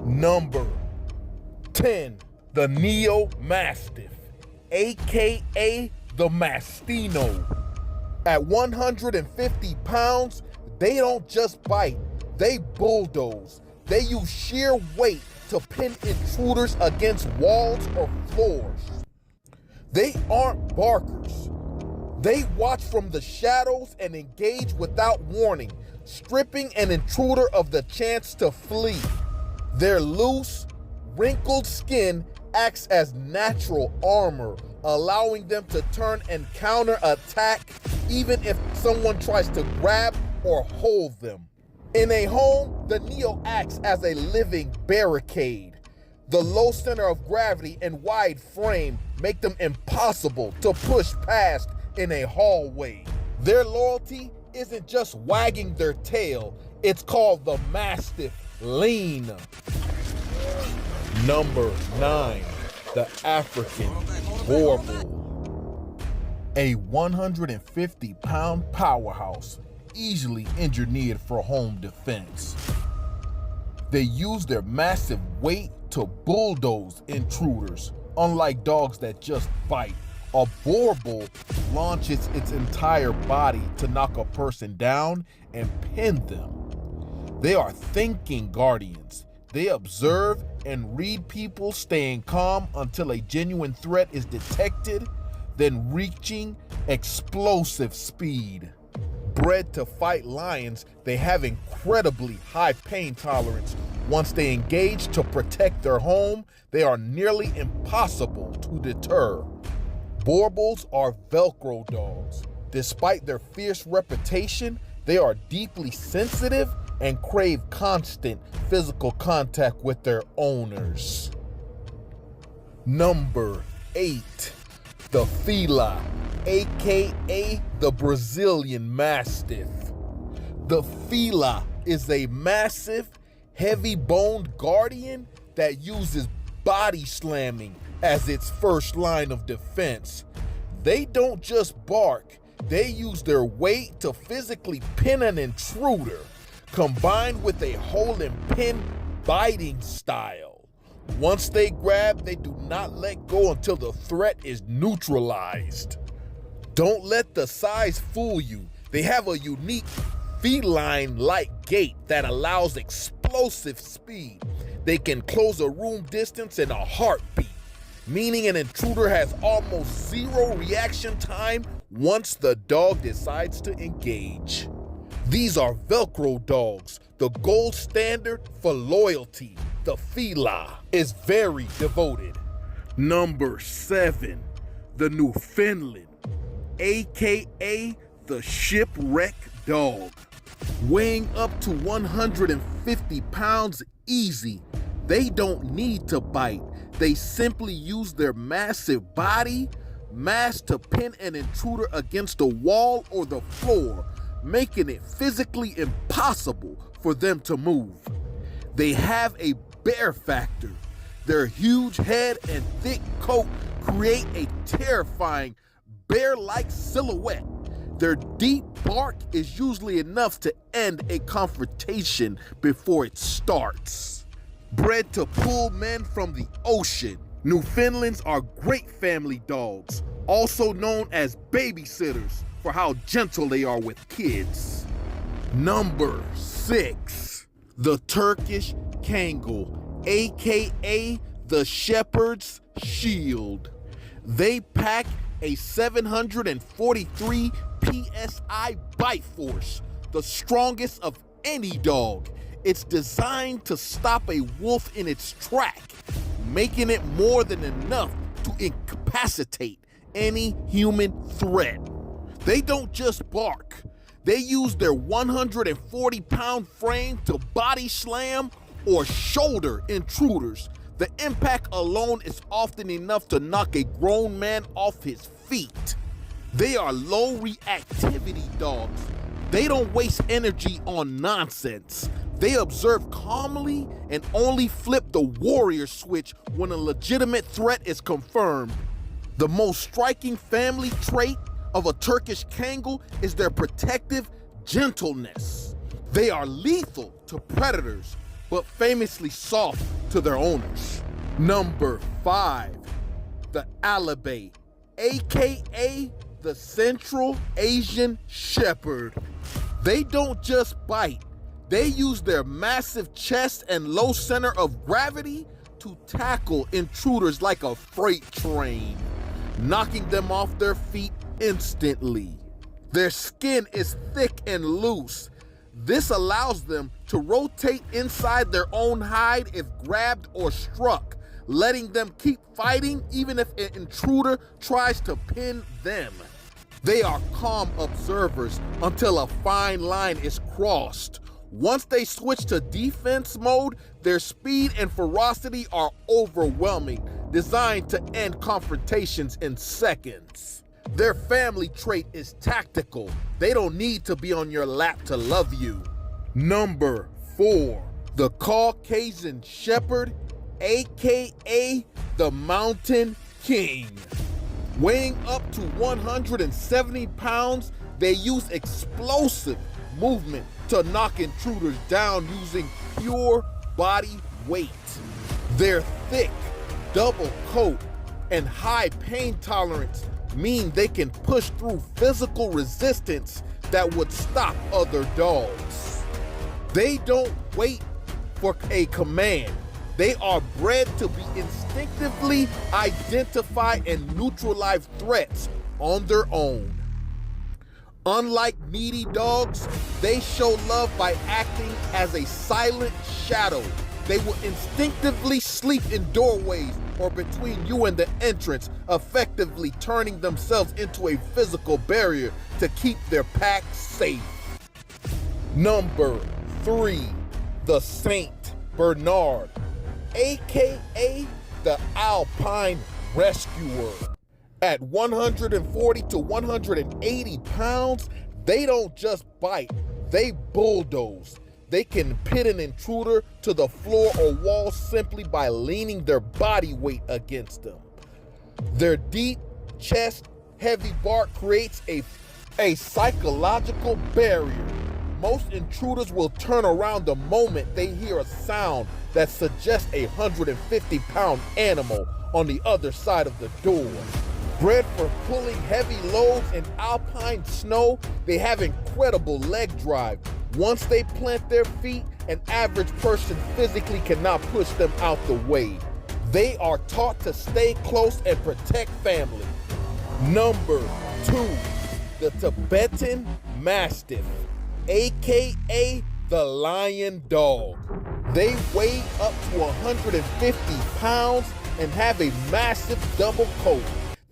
Number 10, the Neo-Mastiff, aka the Mastino. At 150 pounds, they don't just bite, they bulldoze. They use sheer weight to pin intruders against walls or floors. They aren't barkers. They watch from the shadows and engage without warning, stripping an intruder of the chance to flee. Their loose, wrinkled skin acts as natural armor, allowing them to turn and counter-attack even if someone tries to grab or hold them. In a home, the Neo acts as a living barricade. The low center of gravity and wide frame make them impossible to push past in a hallway. Their loyalty isn't just wagging their tail, it's called the Mastiff lean. Number 9, the African boerboel. A 150-pound powerhouse, easily engineered for home defense. They use their massive weight to bulldoze intruders. Unlike dogs that just bite, a boerboel launches its entire body to knock a person down and pin them. They are thinking guardians. They observe and read people, staying calm until a genuine threat is detected, then reaching explosive speed. Bred to fight lions, they have incredibly high pain tolerance. Once they engage to protect their home, they are nearly impossible to deter. Boerboels are Velcro dogs. Despite their fierce reputation, they are deeply sensitive and crave constant physical contact with their owners. Number 8, the Fila, aka the Brazilian Mastiff. The Fila is a massive, heavy-boned guardian that uses body slamming as its first line of defense. They don't just bark, they use their weight to physically pin an intruder, combined with a hold and pin biting style. Once they grab, they do not let go until the threat is neutralized. Don't let the size fool you. They have a unique feline-like gait that allows explosive speed. They can close a room distance in a heartbeat, meaning an intruder has almost zero reaction time once the dog decides to engage. These are Velcro dogs, the gold standard for loyalty. The Fila is very devoted. Number 7, the Newfoundland, aka the shipwreck dog. Weighing up to 150 pounds easy, they don't need to bite. They simply use their massive body mass to pin an intruder against a wall or the floor, making it physically impossible for them to move. They have a bear factor. Their huge head and thick coat create a terrifying bear-like silhouette. Their deep bark is usually enough to end a confrontation before it starts. Bred to pull men from the ocean, Newfoundlands are great family dogs, also known as babysitters for how gentle they are with kids. Number 6, the Turkish kangal, aka the shepherd's shield. They pack a 743 PSI bite force, the strongest of any dog. It's designed to stop a wolf in its track, making it more than enough to incapacitate any human threat. They don't just bark. They use their 140-pound frame to body slam or shoulder intruders. The impact alone is often enough to knock a grown man off his feet. They are low reactivity dogs. They don't waste energy on nonsense. They observe calmly and only flip the warrior switch when a legitimate threat is confirmed. The most striking family trait of a Turkish kangal is their protective gentleness. They are lethal to predators, but famously soft to their owners. Number 5, the Alabay, aka the Central Asian Shepherd. They don't just bite, they use their massive chest and low center of gravity to tackle intruders like a freight train, knocking them off their feet instantly. Their skin is thick and loose. This allows them to rotate inside their own hide if grabbed or struck, letting them keep fighting even if an intruder tries to pin them. They are calm observers until a fine line is crossed. Once they switch to defense mode, their speed and ferocity are overwhelming, designed to end confrontations in seconds. Their family trait is tactical. They don't need to be on your lap to love you. Number 4, the Caucasian Shepherd, aka the Mountain King. Weighing up to 170 pounds, they use explosive movement to knock intruders down using pure body weight. Their thick, double coat and high pain tolerance mean they can push through physical resistance that would stop other dogs. They don't wait for a command. They are bred to be instinctively identify and neutralize threats on their own. Unlike needy dogs, they show love by acting as a silent shadow. They will instinctively sleep in doorways or between you and the entrance, effectively turning themselves into a physical barrier to keep their pack safe. Number 3, the Saint Bernard, aka the Alpine Rescuer. At 140 to 180 pounds, they don't just bite, they bulldoze. They can pin an intruder to the floor or wall simply by leaning their body weight against them. Their deep chest, heavy bark creates a psychological barrier. Most intruders will turn around the moment they hear a sound that suggests a 150-pound animal on the other side of the door. Bred for pulling heavy loads in alpine snow, they have incredible leg drive. Once they plant their feet, an average person physically cannot push them out the way. They are taught to stay close and protect family. Number 2, the Tibetan Mastiff, aka the Lion Dog. They weigh up to 150 pounds and have a massive double coat.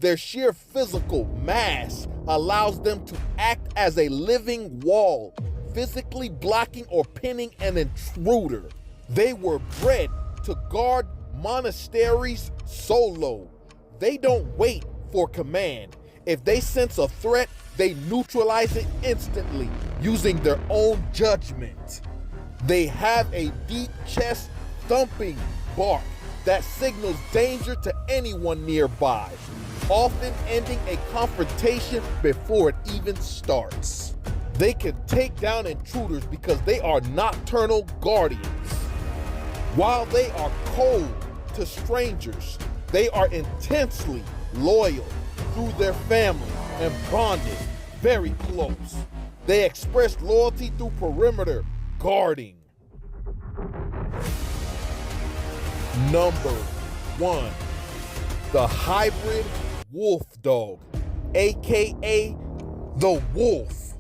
Their sheer physical mass allows them to act as a living wall, physically blocking or pinning an intruder. They were bred to guard monasteries solo. They don't wait for command. If they sense a threat, they neutralize it instantly using their own judgment. They have a deep chest thumping bark that signals danger to anyone nearby, often ending a confrontation before it even starts. They can take down intruders because they are nocturnal guardians. While they are cold to strangers, they are intensely loyal through their family and bonded very close. They express loyalty through perimeter guarding. Number 1, the hybrid wolf dog, aka the wolf.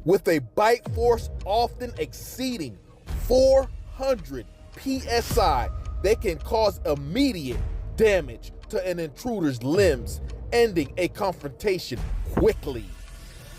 With a bite force often exceeding 400 psi, they can cause immediate damage to an intruder's limbs, ending a confrontation quickly.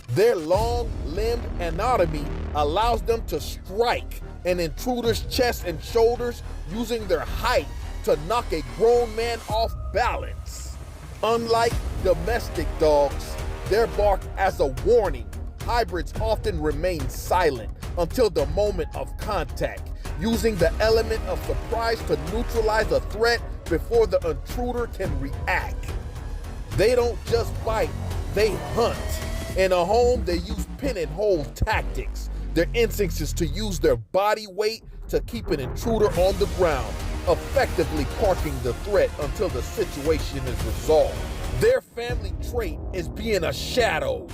Their long-limbed anatomy allows them to strike an intruder's chest and shoulders using their height to knock a grown man off balance. Unlike domestic dogs, their bark as a warning, hybrids often remain silent until the moment of contact, using the element of surprise to neutralize a threat before the intruder can react. They don't just bite, they hunt. In a home, they use pin and hold tactics, Their instincts is to use their body weight to keep an intruder on the ground, effectively parking the threat until the situation is resolved. Their family trait is being a shadow.